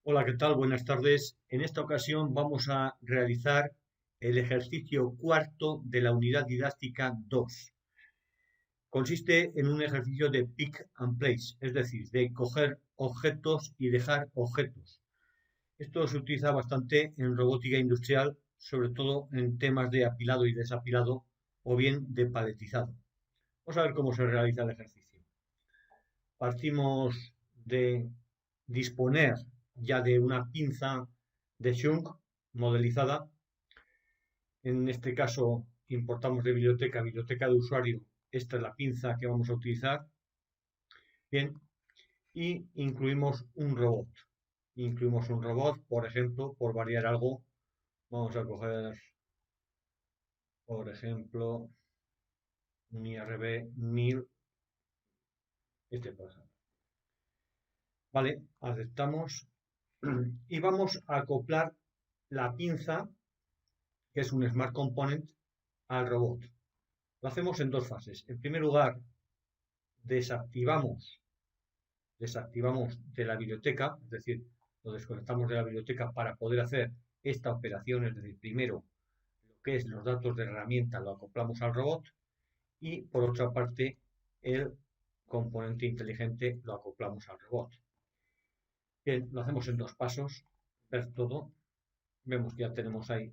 Hola, ¿qué tal? Buenas tardes. En esta ocasión vamos a realizar el ejercicio cuarto de la unidad didáctica 2. Consiste en un ejercicio de pick and place, es decir, de coger objetos y dejar objetos. Esto se utiliza bastante en robótica industrial, sobre todo en temas de apilado y desapilado o bien de paletizado. Vamos a ver cómo se realiza el ejercicio. Partimos de disponer ya de una pinza de Schunk modelizada. En este caso importamos de biblioteca de usuario. Esta es la pinza que vamos a utilizar. Bien, y Incluimos un robot, por ejemplo, por variar algo. Vamos a coger, por ejemplo, un IRB 1000. Este pasa. Vale, aceptamos y vamos a acoplar la pinza, que es un Smart Component, al robot. Lo hacemos en dos fases. En primer lugar, desactivamos de la biblioteca, es decir, lo desconectamos de la biblioteca para poder hacer esta operación, es decir, primero lo que es los datos de herramienta lo acoplamos al robot y por otra parte el componente inteligente lo acoplamos al robot. Bien, lo hacemos en dos pasos, ver todo, vemos que ya tenemos ahí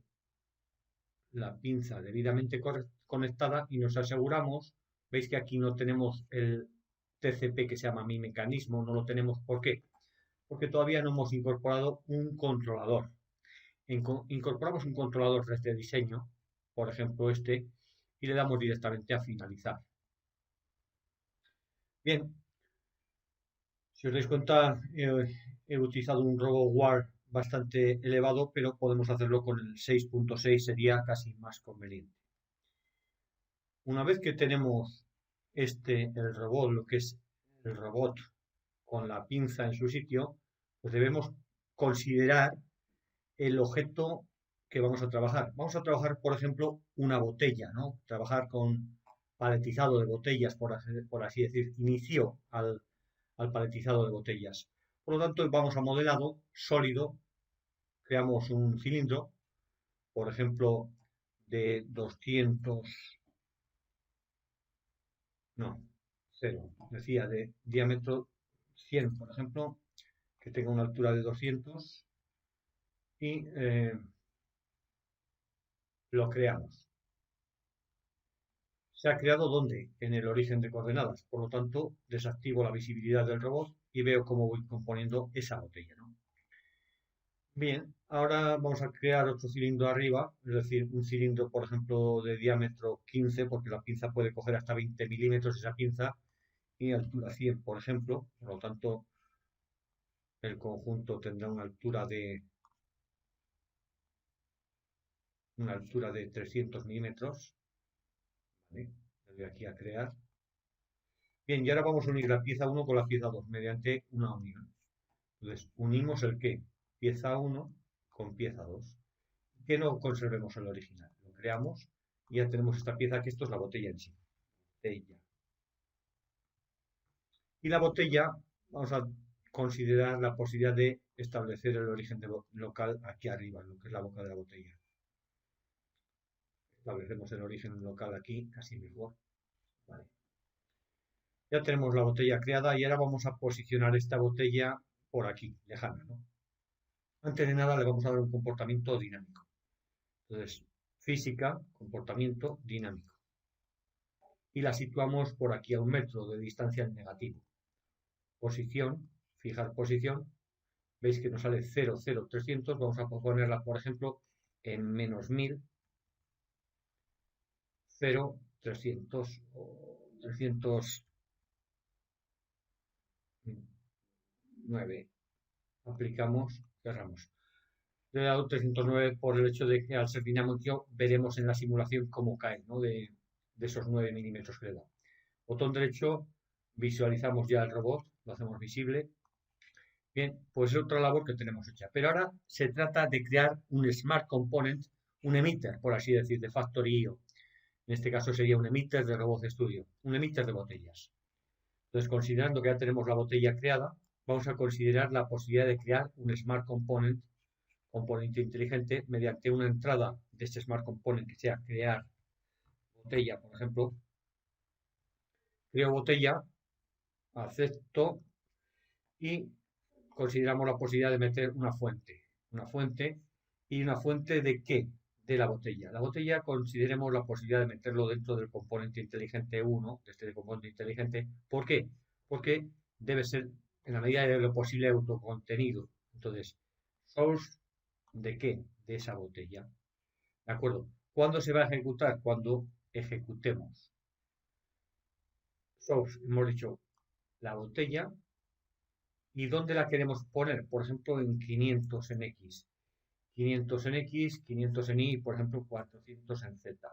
la pinza debidamente conectada y nos aseguramos, veis que aquí no tenemos el TCP que se llama mi mecanismo, no lo tenemos. ¿Por qué? Porque todavía no hemos incorporado un controlador. Incorporamos un controlador desde diseño, por ejemplo este, y le damos directamente a finalizar. Bien, si os dais cuenta, he utilizado un RoboWare bastante elevado, pero podemos hacerlo con el 6.6, sería casi más conveniente. Una vez que tenemos el robot, lo que es el robot con la pinza en su sitio, pues debemos considerar el objeto que vamos a trabajar. Vamos a trabajar, por ejemplo, una botella, ¿no? Trabajar con paletizado de botellas, por así decir, inicio al paletizado de botellas. Por lo tanto, vamos a modelado sólido, creamos un cilindro, por ejemplo, de 200, no, 0, decía de diámetro 100, por ejemplo, que tenga una altura de 200 y lo creamos. ¿Se ha creado dónde? En el origen de coordenadas. Por lo tanto, desactivo la visibilidad del robot y veo cómo voy componiendo esa botella, ¿no? Bien, ahora vamos a crear otro cilindro arriba, es decir, un cilindro, por ejemplo, de diámetro 15, porque la pinza puede coger hasta 20 milímetros esa pinza, y altura 100, por ejemplo. Por lo tanto, el conjunto tendrá una altura de 300 milímetros. ¿Vale? Le doy aquí a crear. Bien, y ahora vamos a unir la pieza 1 con la pieza 2 mediante una unión. Entonces, unimos el qué, pieza 1 con pieza 2. Que no conservemos el original. Lo creamos y ya tenemos esta pieza, que esto es la botella en sí. Botella. Y la botella, vamos a considerar la posibilidad de establecer el origen local aquí arriba, lo que es la boca de la botella. Establecemos el origen local aquí, casi mejor. Vale. Ya tenemos la botella creada y ahora vamos a posicionar esta botella por aquí, lejana, ¿no? Antes de nada le vamos a dar un comportamiento dinámico. Entonces, física, comportamiento dinámico. Y la situamos por aquí a 1 metro de distancia en negativo. Posición, fijar posición. Veis que nos sale 0, 0, 300. Vamos a ponerla, por ejemplo, en menos 1000. 0, 300 o 309. Aplicamos, cerramos. Le he dado 309 por el hecho de que al ser dinámico veremos en la simulación cómo cae, ¿no? de esos 9 milímetros que le da. Botón derecho, visualizamos ya el robot, lo hacemos visible. Bien, pues es otra labor que tenemos hecha. Pero ahora se trata de crear un Smart Component, un emitter, por así decir, de Factory.io. En este caso sería un emitter de Robot Studio, un emitter de botellas. Entonces, considerando que ya tenemos la botella creada, vamos a considerar la posibilidad de crear un Smart Component, componente inteligente, mediante una entrada de este Smart Component que sea crear botella, por ejemplo. Creo botella, acepto y consideramos la posibilidad de meter una fuente. ¿Y una fuente de qué? De la botella. La botella consideremos la posibilidad de meterlo dentro del componente inteligente 1, de este componente inteligente. ¿Por qué? Porque debe ser en la medida de lo posible autocontenido. Entonces, source de qué? De esa botella. ¿De acuerdo? ¿Cuándo se va a ejecutar? Cuando ejecutemos. Source, hemos dicho la botella. ¿Y dónde la queremos poner? Por ejemplo, en 500 en X. 500 en X, 500 en Y, por ejemplo, 400 en Z.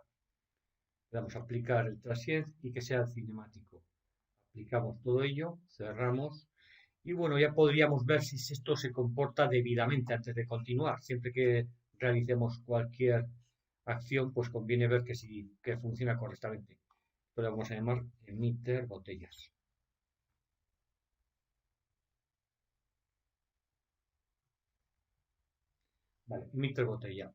Le damos a aplicar el transient y que sea cinemático. Aplicamos todo ello, cerramos y bueno, ya podríamos ver si esto se comporta debidamente antes de continuar. Siempre que realicemos cualquier acción, pues conviene ver que funciona correctamente. Esto le vamos a llamar emitter botellas. Vale, emitter botella.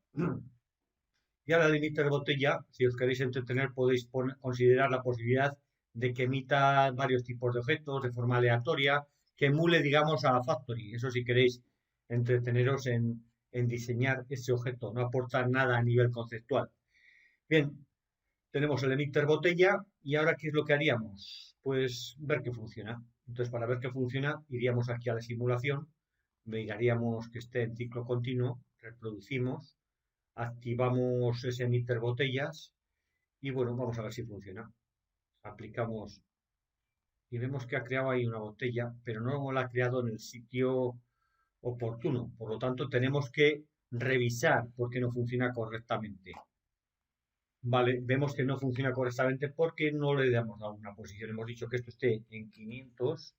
Y ahora el emitter botella, si os queréis entretener, podéis considerar la posibilidad de que emita varios tipos de objetos de forma aleatoria, que emule, digamos, a Factory. Eso si queréis entreteneros en diseñar ese objeto, no aporta nada a nivel conceptual. Bien, tenemos el emitter botella y ahora ¿qué es lo que haríamos? Pues ver que funciona. Entonces, para ver que funciona, iríamos aquí a la simulación, miraríamos que esté en ciclo continuo, reproducimos, activamos ese emitter botellas y bueno, vamos a ver si funciona. Aplicamos y vemos que ha creado ahí una botella, pero no la ha creado en el sitio oportuno. Por lo tanto, tenemos que revisar por qué no funciona correctamente. Vale, vemos que no funciona correctamente porque no le damos a una posición. Hemos dicho que esto esté en 500,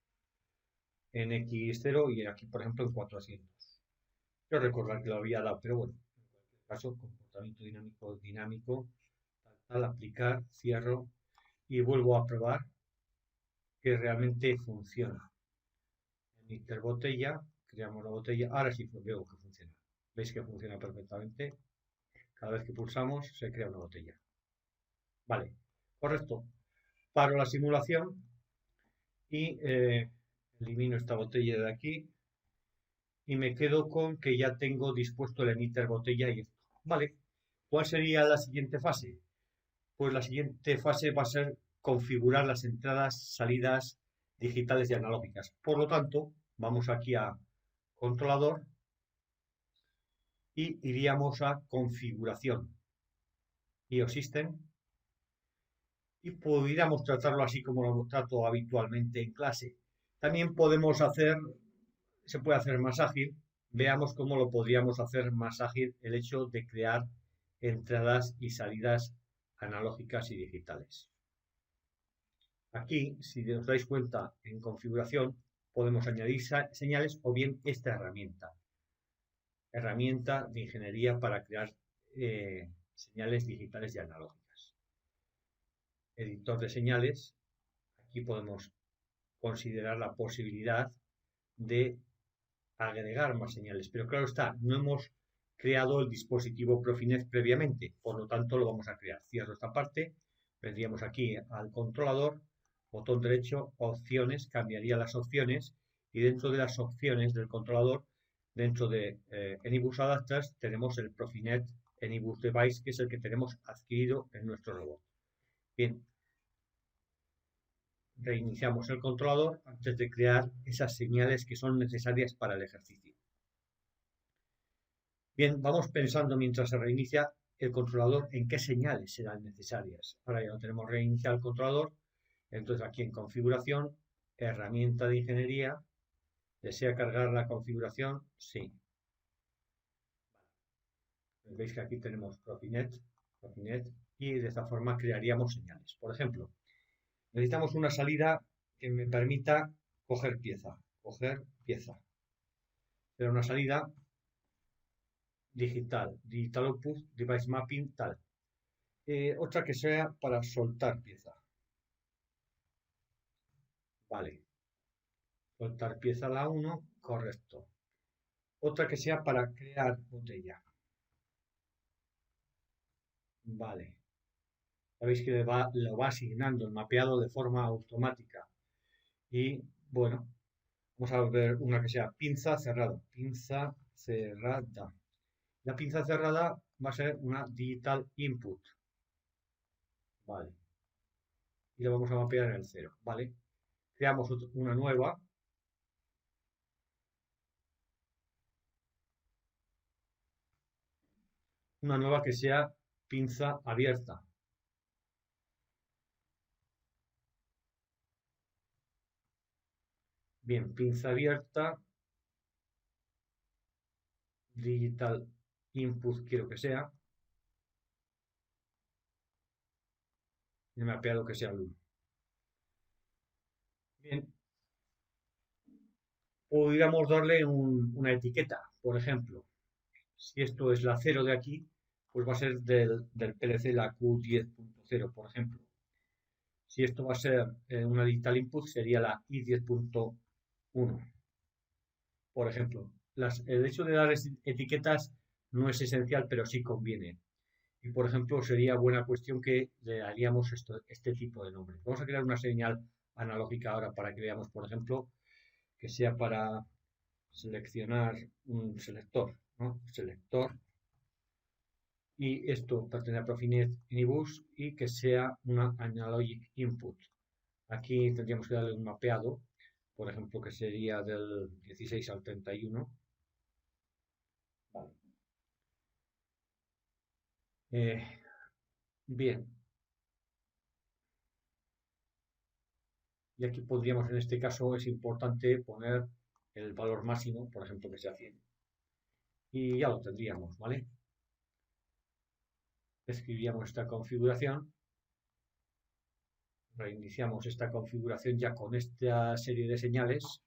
en X0 y aquí, por ejemplo, en 400. Quiero recordar que lo había dado, pero bueno, en cualquier caso, comportamiento dinámico, al aplicar, cierro y vuelvo a probar que realmente funciona. Emitter botella, creamos la botella, ahora sí veo que funciona. Veis que funciona perfectamente. Cada vez que pulsamos se crea una botella. Vale, correcto. Paro la simulación y elimino esta botella de aquí y me quedo con que ya tengo dispuesto el emitter botella y esto. Vale, ¿cuál sería la siguiente fase? Pues la siguiente fase va a ser configurar las entradas, salidas digitales y analógicas. Por lo tanto, vamos aquí a controlador y iríamos a configuración, IOSystem, y podríamos tratarlo así como lo trato habitualmente en clase. También se puede hacer más ágil. Veamos cómo lo podríamos hacer más ágil el hecho de crear entradas y salidas analógicas y digitales. Aquí, si os dais cuenta, en configuración podemos añadir señales o bien esta herramienta de ingeniería para crear señales digitales y analógicas. Editor de señales, aquí podemos considerar la posibilidad de agregar más señales, pero claro está, no hemos creado el dispositivo Profinet previamente, por lo tanto lo vamos a crear. Cierro esta parte, vendríamos aquí al controlador, botón derecho, opciones, cambiaría las opciones y dentro de las opciones del controlador, dentro de Enibus Adapters, tenemos el Profinet Enibus Device, que es el que tenemos adquirido en nuestro robot. Bien, reiniciamos el controlador antes de crear esas señales que son necesarias para el ejercicio. Bien, vamos pensando mientras se reinicia el controlador en qué señales serán necesarias. Ahora ya lo tenemos reiniciado el controlador. Entonces aquí en configuración, herramienta de ingeniería, ¿desea cargar la configuración? Sí. Veis que aquí tenemos Profinet y de esta forma crearíamos señales. Por ejemplo, necesitamos una salida que me permita coger pieza. Pero una salida digital output, device mapping, tal. Otra que sea para soltar pieza. Vale. Soltar pieza la 1, correcto. Otra que sea para crear botella. Vale. Sabéis que lo va asignando el mapeado de forma automática. Y bueno, vamos a ver una que sea pinza cerrada. Pinza cerrada. La pinza cerrada va a ser una digital input. Vale. Y la vamos a mapear en el 0. Vale. Creamos una nueva. Una nueva que sea pinza abierta. Bien, pinza abierta. Digital input quiero que sea. Y el mapeado que sea el 1. Bien. Podríamos darle una etiqueta, por ejemplo. Si esto es la 0 de aquí, pues va a ser del PLC la Q10.0, por ejemplo. Si esto va a ser una digital input, sería la I10.1, por ejemplo. El hecho de dar etiquetas no es esencial, pero sí conviene. Y, por ejemplo, sería buena cuestión que le daríamos este tipo de nombres. Vamos a crear una señal analógica ahora para que veamos, por ejemplo, que sea para seleccionar un selector, ¿no? Selector. Y esto para tener Profinet Inibus y que sea una Analogic Input. Aquí tendríamos que darle un mapeado, por ejemplo, que sería del 16 al 31. Vale. Bien. Y aquí podríamos, en este caso, es importante poner el valor máximo, por ejemplo, que sea 100. Y ya lo tendríamos, ¿vale? Escribiríamos esta configuración. Reiniciamos esta configuración ya con esta serie de señales.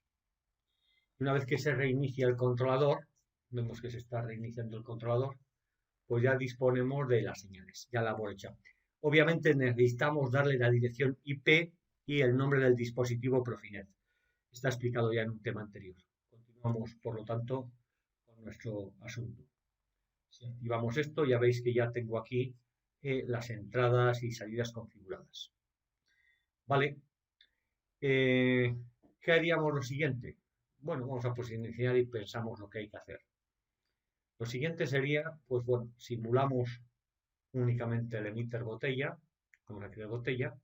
Una vez que se reinicia el controlador, vemos que se está reiniciando el controlador, pues ya disponemos de las señales, ya la hemos hecho. Obviamente necesitamos darle la dirección IP y el nombre del dispositivo Profinet. Está explicado ya en un tema anterior. Continuamos, por lo tanto, con nuestro asunto. Si activamos esto, ya veis que ya tengo aquí las entradas y salidas configuradas. Vale. ¿Qué haríamos lo siguiente? Bueno, vamos a iniciar y pensamos lo que hay que hacer. Lo siguiente sería, pues bueno, simulamos únicamente el emitter botella, vamos a crear botella,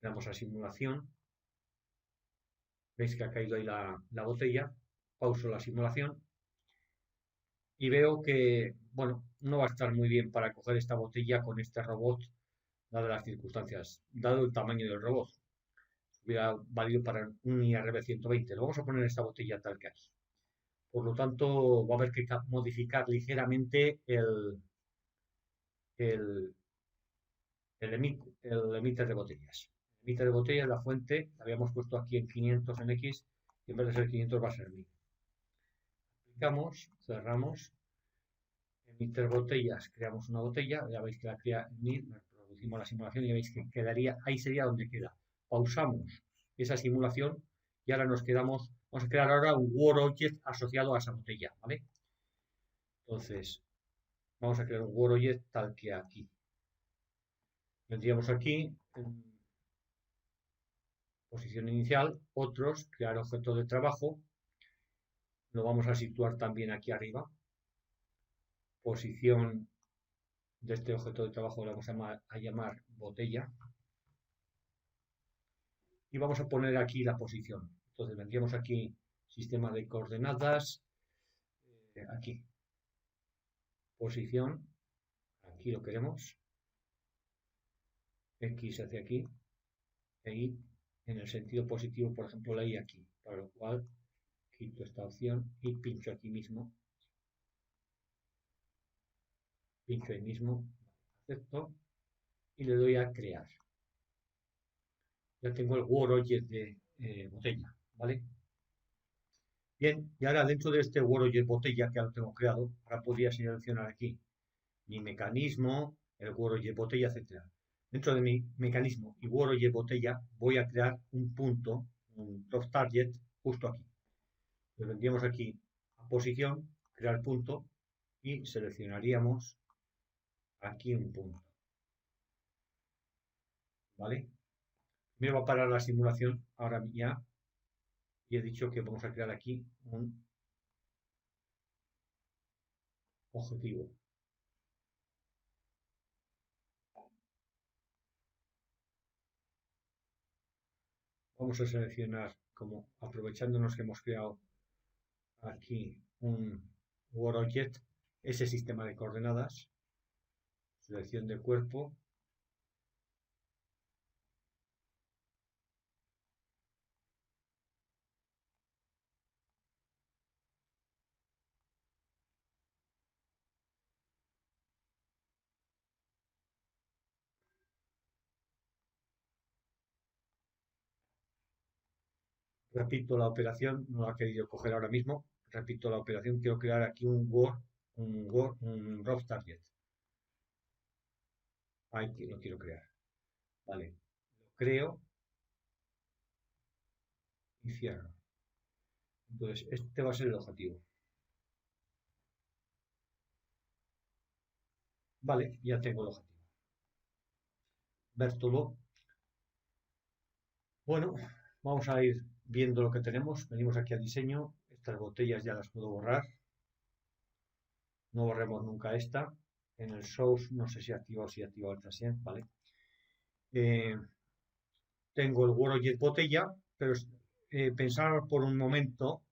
le damos a simulación, veis que ha caído ahí la botella, pauso la simulación y veo que, bueno, no va a estar muy bien para coger esta botella con este robot, dadas las circunstancias, dado el tamaño del robot. Hubiera valido para un IRB 120. Lo vamos a poner esta botella tal que es. Por lo tanto, va a haber que modificar ligeramente el, el emitter de botellas. El emitter de botellas, la fuente, la habíamos puesto aquí en 500 en X y en vez de ser 500 va a ser 1000. Aplicamos, cerramos, emitter botellas, creamos una botella, ya veis que la crea en 1000, reproducimos la simulación y ya veis que quedaría, ahí sería donde queda. Pausamos esa simulación y ahora nos quedamos, vamos a crear ahora un WordObject asociado a esa botella, ¿vale? Entonces, vamos a crear un WordObject tal que aquí. Vendríamos aquí, en posición inicial, otros, crear objeto de trabajo, lo vamos a situar también aquí arriba. Posición de este objeto de trabajo lo vamos a llamar botella. Y vamos a poner aquí la posición. Entonces vendríamos aquí, sistema de coordenadas, aquí, posición, aquí lo queremos, X hacia aquí, y en el sentido positivo, por ejemplo, la Y aquí, para lo cual quito esta opción y pincho aquí mismo, pincho ahí mismo, acepto y le doy a crear. Ya tengo el WordObject de botella, ¿vale? Bien, y ahora dentro de este WordObject botella que ya lo tengo creado, ahora podría seleccionar aquí mi mecanismo, el WordObject botella, etcétera. Dentro de mi mecanismo y WordObject botella voy a crear un punto, un drop target, justo aquí. Le vendríamos aquí a posición, crear punto y seleccionaríamos aquí un punto. ¿Vale? Me va a parar la simulación ahora ya y he dicho que vamos a crear aquí un objetivo. Vamos a seleccionar, como aprovechándonos que hemos creado aquí un WordObject, ese sistema de coordenadas, selección de cuerpo, repito la operación, no la he querido coger ahora mismo, repito la operación, quiero crear aquí un rough target. Ahí lo quiero crear. Vale, lo creo y cierro. Entonces, este va a ser el objetivo. Vale, ya tengo el objetivo. Ver todo. Bueno, vamos a ir viendo lo que tenemos. Venimos aquí a diseño. Estas botellas ya las puedo borrar. No borremos nunca esta. En el source no sé si activa o si activa el transient, ¿vale? Tengo el WordObject botella, pero pensar por un momento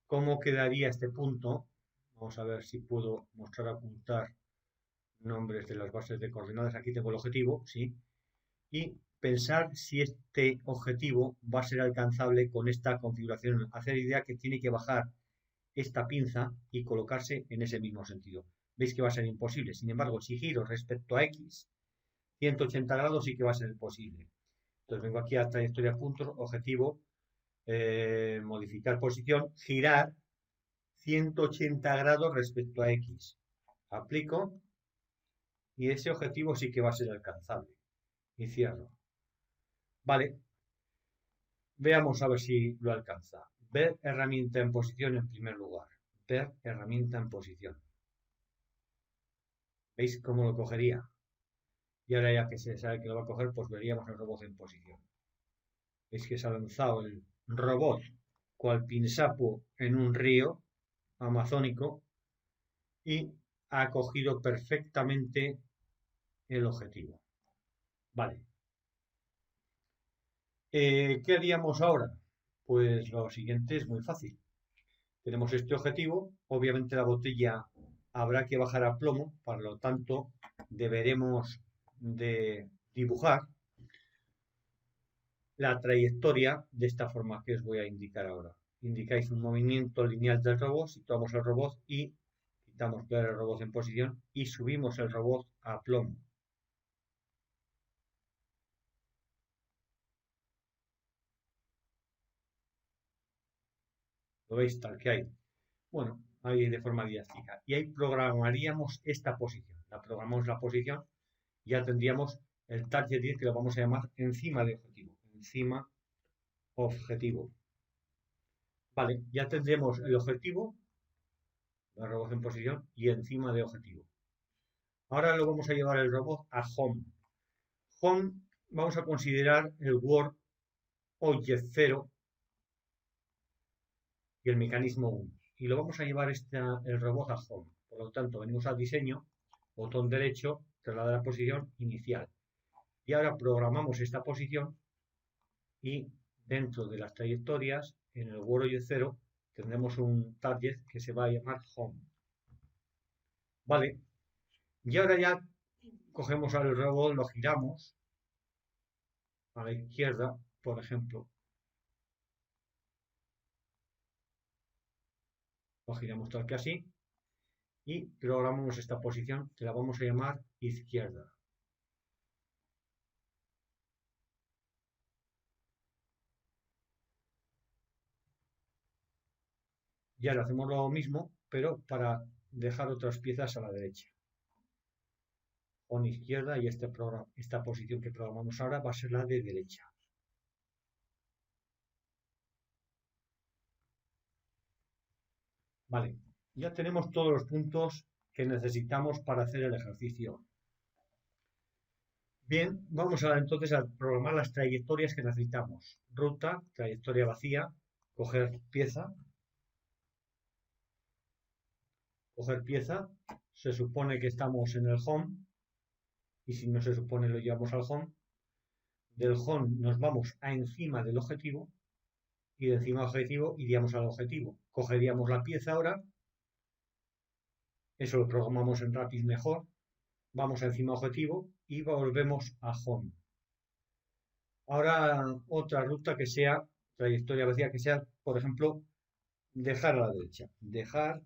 cómo quedaría este punto. Vamos a ver si puedo mostrar ocultar nombres de las bases de coordenadas. Aquí tengo el objetivo, sí. Y pensar si este objetivo va a ser alcanzable con esta configuración. Hacer idea que tiene que bajar esta pinza y colocarse en ese mismo sentido. Veis que va a ser imposible. Sin embargo, si giro respecto a X, 180 grados sí que va a ser posible. Entonces vengo aquí a trayectoria puntos, objetivo, modificar posición, girar 180 grados respecto a X. Aplico y ese objetivo sí que va a ser alcanzable. Y cierro. Vale, veamos a ver si lo alcanza. Ver herramienta en posición en primer lugar. Ver herramienta en posición. ¿Veis cómo lo cogería? Y ahora ya que se sabe que lo va a coger, pues veríamos el robot en posición. Veis que se ha lanzado el robot cual pinsapo en un río amazónico y ha cogido perfectamente el objetivo. Vale. ¿Qué haríamos ahora? Pues lo siguiente es muy fácil. Tenemos este objetivo, obviamente la botella habrá que bajar a plomo, por lo tanto deberemos de dibujar la trayectoria de esta forma que os voy a indicar ahora. Indicáis un movimiento lineal del robot, situamos el robot y quitamos ver el robot en posición y subimos el robot a plomo. ¿Lo veis tal que hay? Bueno, ahí de forma didáctica. Y ahí programaríamos esta posición. La programamos la posición y ya tendríamos el target 10 que lo vamos a llamar encima de objetivo. Encima objetivo. Vale, ya tendremos el objetivo, el robot en posición y encima de objetivo. Ahora lo vamos a llevar el robot a home. Home vamos a considerar el Word Object 0 y el mecanismo 1. Y lo vamos a llevar el robot a home. Por lo tanto, venimos al diseño, botón derecho, trasladar a posición inicial. Y ahora programamos esta posición y dentro de las trayectorias, en el WordObject 0, tendremos un target que se va a llamar home. Vale. Y ahora ya cogemos al robot, lo giramos a la izquierda, por ejemplo. Lo giramos tal que así. Y programamos esta posición que la vamos a llamar izquierda. Y ahora hacemos lo mismo, pero para dejar otras piezas a la derecha. home izquierda y esta posición que programamos ahora va a ser la de derecha. Vale, ya tenemos todos los puntos que necesitamos para hacer el ejercicio. Bien, vamos entonces a programar las trayectorias que necesitamos. Ruta, trayectoria vacía, coger pieza, se supone que estamos en el home, y si no se supone lo llevamos al home. Del home nos vamos a encima del objetivo, y de encima del objetivo iríamos al objetivo. Cogeríamos la pieza ahora, eso lo programamos en Rapid mejor, vamos a encima objetivo y volvemos a home. Ahora otra ruta que sea, trayectoria vacía, que sea, por ejemplo, dejar a la derecha, dejar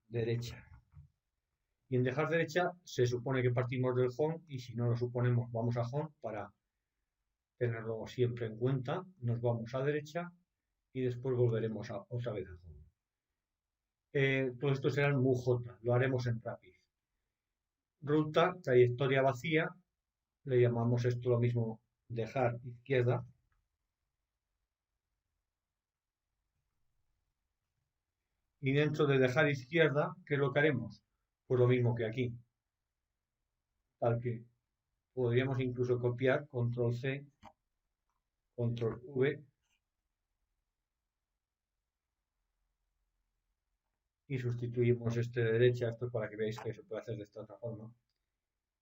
derecha. Y en dejar derecha se supone que partimos del home y si no lo suponemos vamos a home para tenerlo siempre en cuenta. Nos vamos a derecha y después volveremos otra vez a home. Todo esto será en MUJ, lo haremos en Rapid. Ruta, trayectoria vacía, le llamamos esto lo mismo dejar izquierda. Y dentro de dejar izquierda, ¿qué es lo que haremos? Pues lo mismo que aquí. Tal que podríamos incluso copiar control C, control V y sustituimos este de derecha, esto para que veáis que se puede hacer de esta otra forma.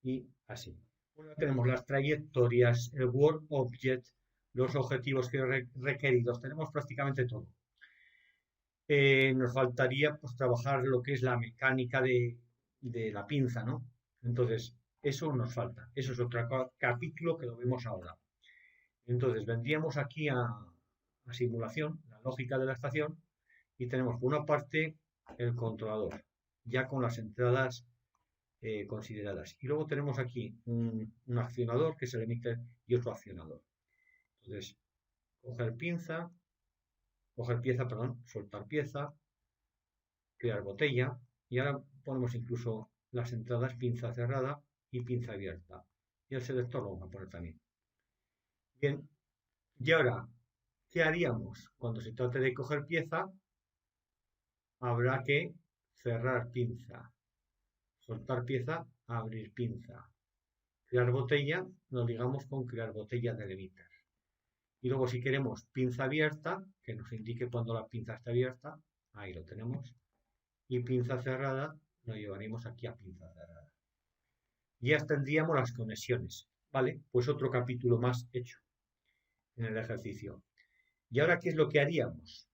Y así. Bueno, tenemos las trayectorias, el Work Object, los objetivos que requeridos, tenemos prácticamente todo. Nos faltaría pues trabajar lo que es la mecánica de la pinza, ¿no? Entonces, eso nos falta. Eso es otro capítulo que lo vemos ahora. Entonces, vendríamos aquí a simulación, la lógica de la estación, y tenemos por una parte el controlador, ya con las entradas consideradas. Y luego tenemos aquí un accionador, que es el emitter, y otro accionador. Entonces, coger pieza, soltar pieza, crear botella, y ahora ponemos incluso las entradas pinza cerrada y pinza abierta. Y el selector lo vamos a poner también. Bien, y ahora, ¿qué haríamos? Cuando se trate de coger pieza, habrá que cerrar pinza, soltar pieza, abrir pinza. Crear botella, lo ligamos con crear botella del emitter. Y luego si queremos pinza abierta, que nos indique cuando la pinza está abierta, ahí lo tenemos. Y pinza cerrada, lo llevaremos aquí a pinza cerrada. Ya tendríamos las conexiones, ¿vale? Pues otro capítulo más hecho en el ejercicio. ¿Y ahora qué es lo que haríamos?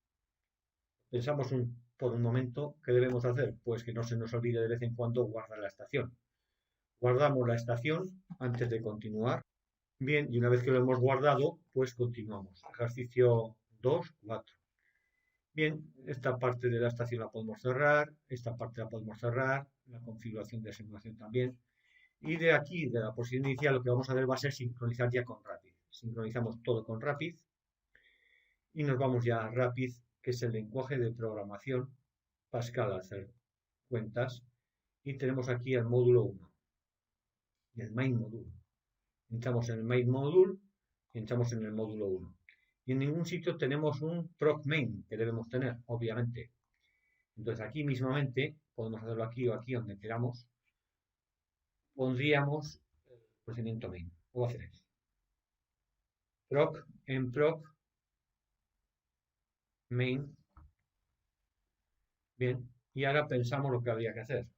Pensamos por un momento, ¿qué debemos hacer? Pues que no se nos olvide de vez en cuando guardar la estación. Guardamos la estación antes de continuar. Bien, y una vez que lo hemos guardado, pues continuamos. Ejercicio 2, 4. Bien, esta parte de la estación la podemos cerrar, esta parte la podemos cerrar, la configuración de simulación también. Y de aquí, de la posición inicial, lo que vamos a hacer va a ser sincronizar ya con Rapid. Sincronizamos todo con Rapid y nos vamos ya a Rapid, que es el lenguaje de programación Pascal al hacer cuentas. Y tenemos aquí el módulo 1, el main module. Entramos en el main module y entramos en el módulo 1. Y en ningún sitio tenemos un proc main que debemos tener, obviamente. Entonces aquí mismamente, podemos hacerlo aquí o aquí donde queramos, pondríamos el procedimiento main. Voy a hacer esto. Proc, en proc, main. Bien, y ahora pensamos lo que habría que hacer.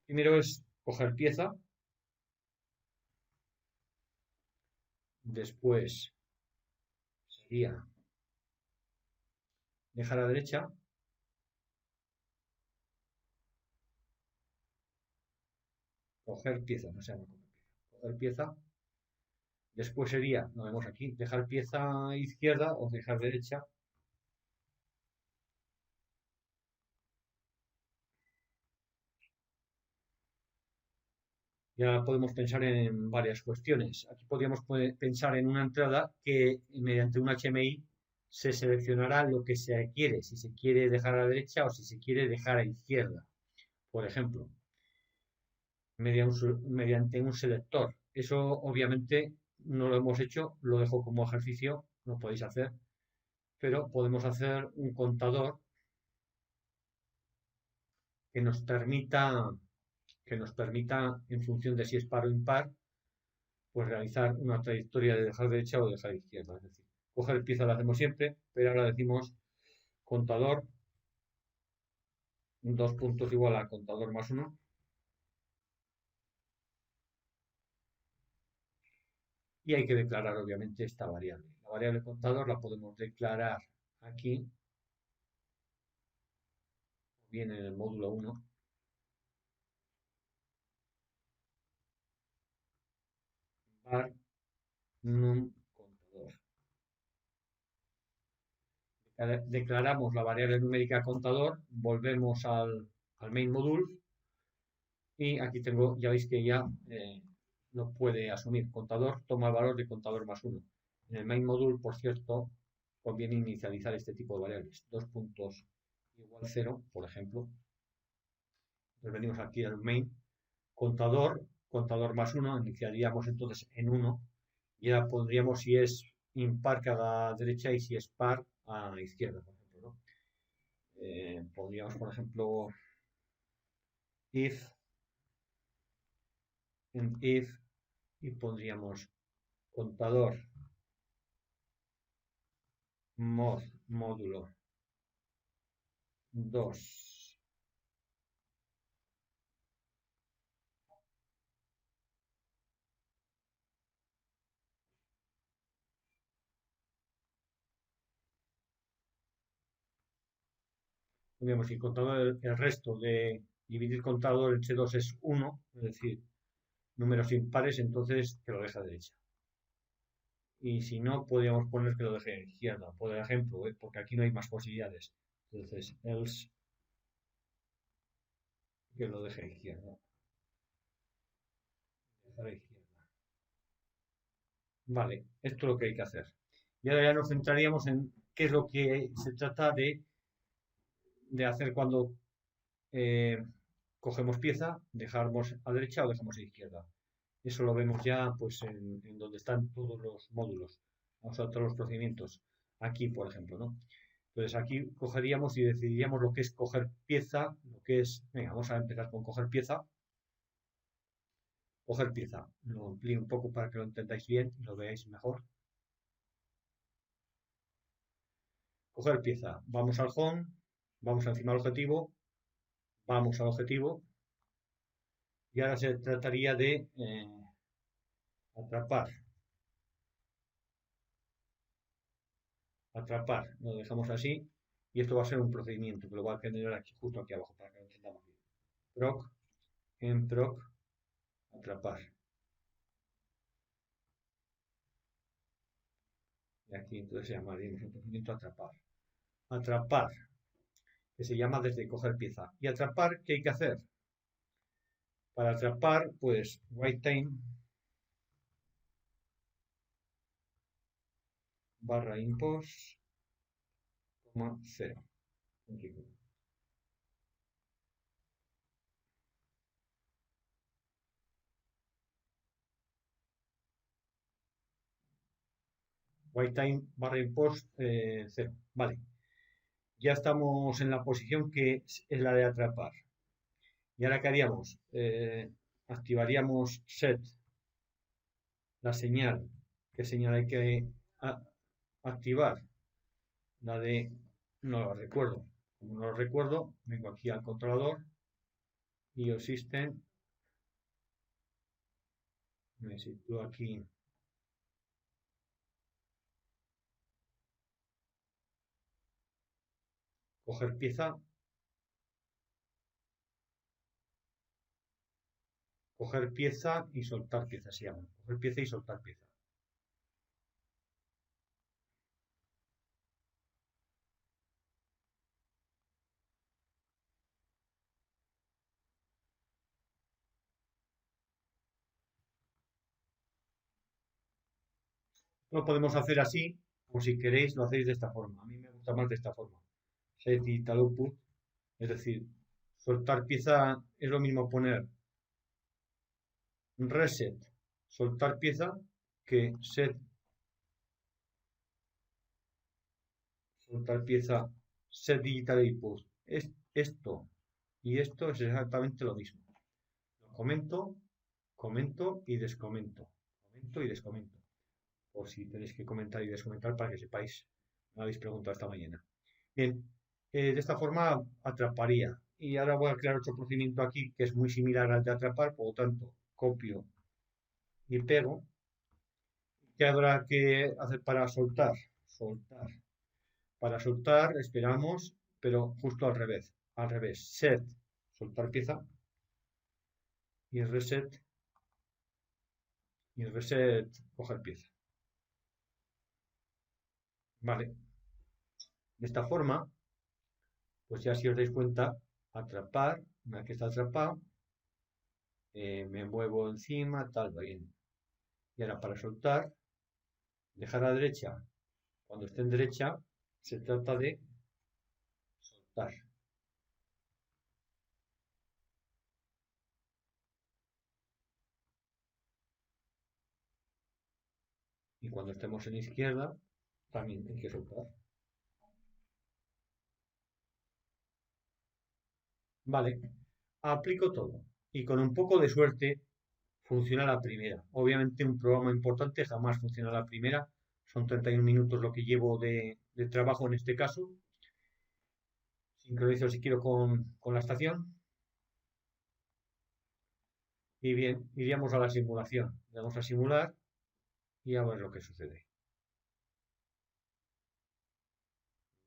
Primero es coger pieza. Después sería dejar a la derecha. Coger pieza, no se llama coger pieza. Coger pieza. Después sería, lo vemos aquí, dejar pieza izquierda o dejar derecha. Ya podemos pensar en varias cuestiones. Aquí podríamos pensar en una entrada que mediante un HMI se seleccionará lo que se quiere, si se quiere dejar a la derecha o si se quiere dejar a la izquierda, por ejemplo. mediante un selector. Eso obviamente no lo hemos hecho, lo dejo como ejercicio, lo podéis hacer, pero podemos hacer un contador que nos permita, en función de si es par o impar, pues realizar una trayectoria de dejar derecha o dejar izquierda. Es decir, coger pieza lo hacemos siempre, pero ahora decimos contador, dos puntos igual a contador más uno. Y hay que declarar obviamente esta variable. La variable contador la podemos declarar aquí, bien en el módulo 1, var num contador. Declaramos la variable numérica contador, volvemos al main module y aquí tengo, ya veis que ya no puede asumir contador, toma el valor de contador más 1. En el main module, por cierto, conviene inicializar este tipo de variables. Dos puntos igual 0, por ejemplo. Entonces venimos aquí al main, contador más 1, iniciaríamos entonces en 1 y ahora pondríamos si es impar que haga derecha y si es par a izquierda, por ejemplo, ¿no? Pondríamos, por ejemplo, if y pondríamos contador módulo 2 Digamos, si contador el resto de dividir contador entre 2 es 1, es decir, números impares, entonces que lo deja a derecha. Y si no, podríamos poner que lo deje a izquierda, por ejemplo, porque aquí no hay más posibilidades. Entonces, else que lo deje a izquierda. Dejar a izquierda. Vale, esto es lo que hay que hacer. Y ahora ya nos centraríamos en qué es lo que se trata de hacer cuando cogemos pieza, dejamos a derecha o dejamos a izquierda. Eso lo vemos ya pues en donde están todos los módulos, o sea, todos los procedimientos. Aquí, por ejemplo, ¿no? Entonces aquí cogeríamos y decidiríamos lo que es coger pieza, lo que es, venga, vamos a empezar con coger pieza. Coger pieza, lo amplío un poco para que lo entendáis bien y lo veáis mejor. Coger pieza, vamos al home, vamos encima del objetivo, vamos al objetivo y ahora se trataría de atrapar. Atrapar, lo dejamos así y esto va a ser un procedimiento que lo va a generar aquí, justo aquí abajo para que lo entendamos bien. Proc, en proc, atrapar. Y aquí entonces llamaríamos un procedimiento atrapar. Atrapar, que se llama desde coger pieza. Y atrapar, ¿qué hay que hacer? Para atrapar, pues wait time barra impos, 0. Wait time barra impos 0. Vale. Ya estamos en la posición que es la de atrapar. ¿Y ahora qué haríamos? Activaríamos set, la señal. ¿Qué señal hay que activar? La de, no lo recuerdo. Como no lo recuerdo, vengo aquí al controlador, IO System, me sitúo aquí. Coger pieza. Coger pieza y soltar pieza se llama. Coger pieza y soltar pieza. Lo podemos hacer así, o si queréis lo hacéis de esta forma. A mí me gusta más de esta forma. Set y tal output, es decir, soltar pieza es lo mismo poner reset, soltar pieza, que set, soltar pieza, set digital input. Esto y esto es exactamente lo mismo. Lo comento, comento y descomento. Comento y descomento. Por si tenéis que comentar y descomentar para que sepáis. Me habéis preguntado esta mañana. Bien, de esta forma atraparía. Y ahora voy a crear otro procedimiento aquí que es muy similar al de atrapar, por lo tanto, copio y pego. ¿Qué habrá que hacer para soltar? Soltar. Para soltar, esperamos, pero justo al revés. Al revés. Set, soltar pieza. Y reset, coger pieza. Vale. De esta forma, pues ya si os dais cuenta, atrapar, una vez que está atrapado, me muevo encima, tal, bien. Y ahora para soltar, dejar a la derecha. Cuando esté en derecha, se trata de soltar. Y cuando estemos en izquierda, también hay que soltar. Vale, aplico todo. Y con un poco de suerte funciona la primera. Obviamente un programa importante jamás funciona la primera. Son 31 minutos lo que llevo de trabajo en este caso. Sincronizo si quiero con la estación. Y bien, iríamos a la simulación. Le damos a simular y a ver lo que sucede.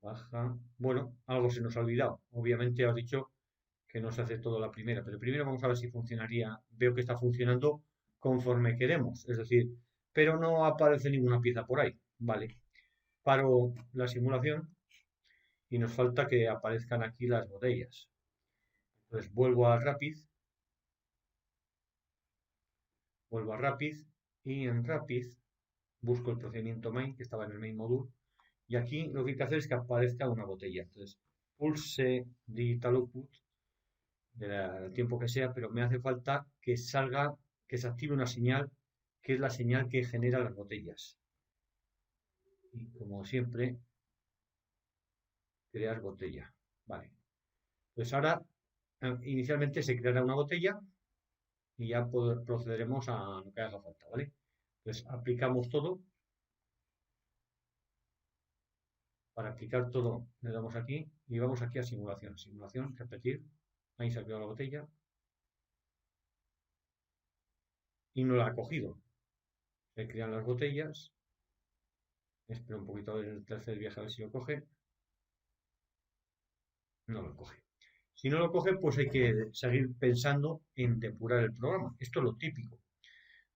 Baja. Bueno, algo se nos ha olvidado. Obviamente has dicho que no se hace todo la primera, pero primero vamos a ver si funcionaría. Veo que está funcionando conforme queremos, es decir, pero no aparece ninguna pieza por ahí. Vale, paro la simulación y nos falta que aparezcan aquí las botellas. Entonces vuelvo a Rapid y en Rapid busco el procedimiento main que estaba en el main module y aquí lo que hay que hacer es que aparezca una botella. Entonces pulse digital output del tiempo que sea, pero me hace falta que salga, que se active una señal, que es la señal que genera las botellas. Y como siempre, crear botella. Vale. Pues ahora, inicialmente se creará una botella y ya procederemos a lo que haga falta, ¿vale? Entonces, aplicamos todo. Para aplicar todo, le damos aquí y vamos aquí a simulación. Simulación, repetir. Ahí se ha creado la botella y no la ha cogido. Se crean las botellas. Espero un poquito a ver el tercer viaje a ver si lo coge. No lo coge. Si no lo coge, pues hay que seguir pensando en depurar el programa. Esto es lo típico.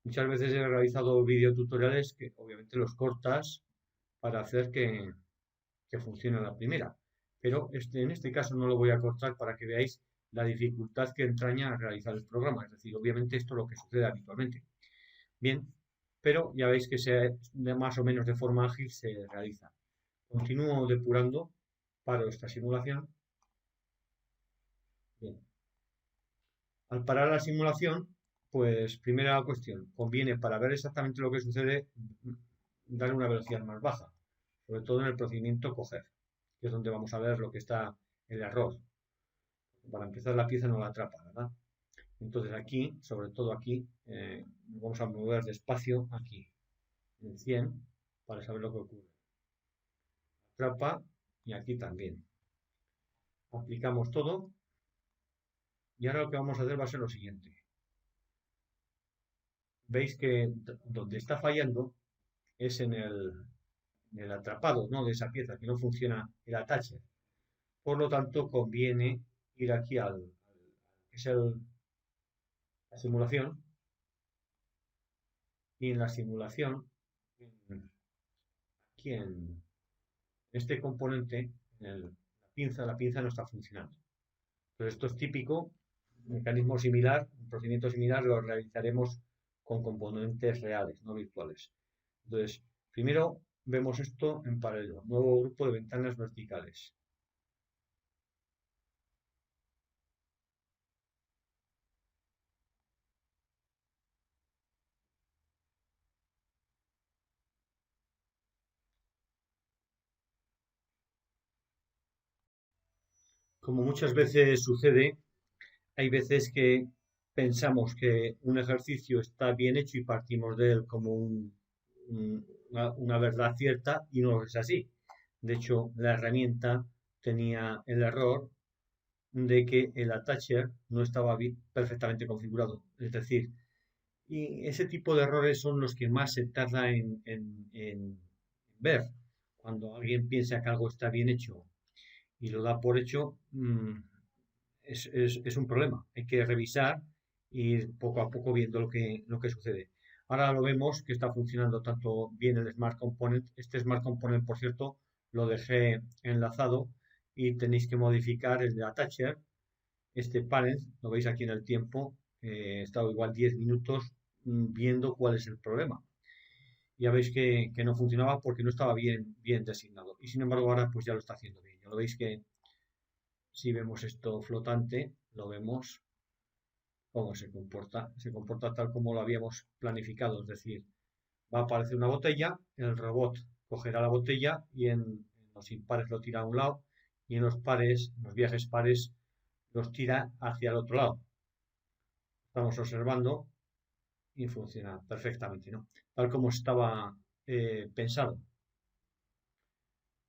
Muchas veces he realizado videotutoriales que obviamente los cortas para hacer que funcione la primera. Pero en este caso no lo voy a cortar para que veáis la dificultad que entraña realizar el programa. Es decir, obviamente esto es lo que sucede habitualmente. Bien, pero ya veis que más o menos de forma ágil se realiza. Continúo depurando, paro esta simulación. Bien. Al parar la simulación, pues primera cuestión, conviene para ver exactamente lo que sucede darle una velocidad más baja, sobre todo en el procedimiento coger, que es donde vamos a ver lo que está el error. Para empezar la pieza no la atrapa, ¿verdad? Entonces aquí, sobre todo aquí, vamos a mover despacio aquí, en 100, para saber lo que ocurre. Atrapa y aquí también. Aplicamos todo y ahora lo que vamos a hacer va a ser lo siguiente. Veis que donde está fallando es en el atrapado, ¿no? De esa pieza, que no funciona el attacher. Por lo tanto, conviene ir aquí que es la simulación, y en la simulación, aquí en este componente, la pinza no está funcionando. Entonces, esto es típico, un mecanismo similar, un procedimiento similar lo realizaremos con componentes reales, no virtuales. Entonces, primero vemos esto en paralelo, nuevo grupo de ventanas verticales. Como muchas veces sucede, hay veces que pensamos que un ejercicio está bien hecho y partimos de él como una verdad cierta y no es así. De hecho, la herramienta tenía el error de que el attacher no estaba perfectamente configurado. Es decir, y ese tipo de errores son los que más se tarda en ver. Cuando alguien piensa que algo está bien hecho y lo da por hecho, es un problema. Hay que revisar y ir poco a poco viendo lo que sucede. Ahora lo vemos que está funcionando tanto bien el Smart Component. Este Smart Component, por cierto, lo dejé enlazado y tenéis que modificar el de Attacher. Este parent, lo veis aquí en el tiempo, he estado igual 10 minutos viendo cuál es el problema. Ya veis que no funcionaba porque no estaba bien designado. Y sin embargo ahora pues ya lo está haciendo bien. Ya lo veis que si vemos esto flotante, lo vemos cómo se comporta. Se comporta tal como lo habíamos planificado. Es decir, va a aparecer una botella, el robot cogerá la botella y en los impares lo tira a un lado y en los pares, en los viajes pares, los tira hacia el otro lado. Estamos observando y funciona perfectamente, ¿no? Tal como estaba pensado.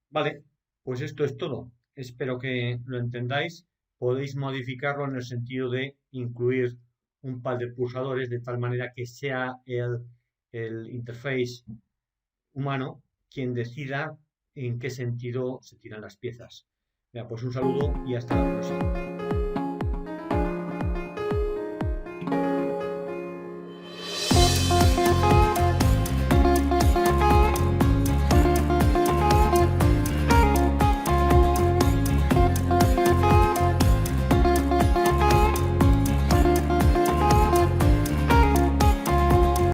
Vale, pues esto es todo. Espero que lo entendáis. Podéis modificarlo en el sentido de incluir un par de pulsadores de tal manera que sea el interface humano quien decida en qué sentido se tiran las piezas. Pues un saludo y hasta la próxima.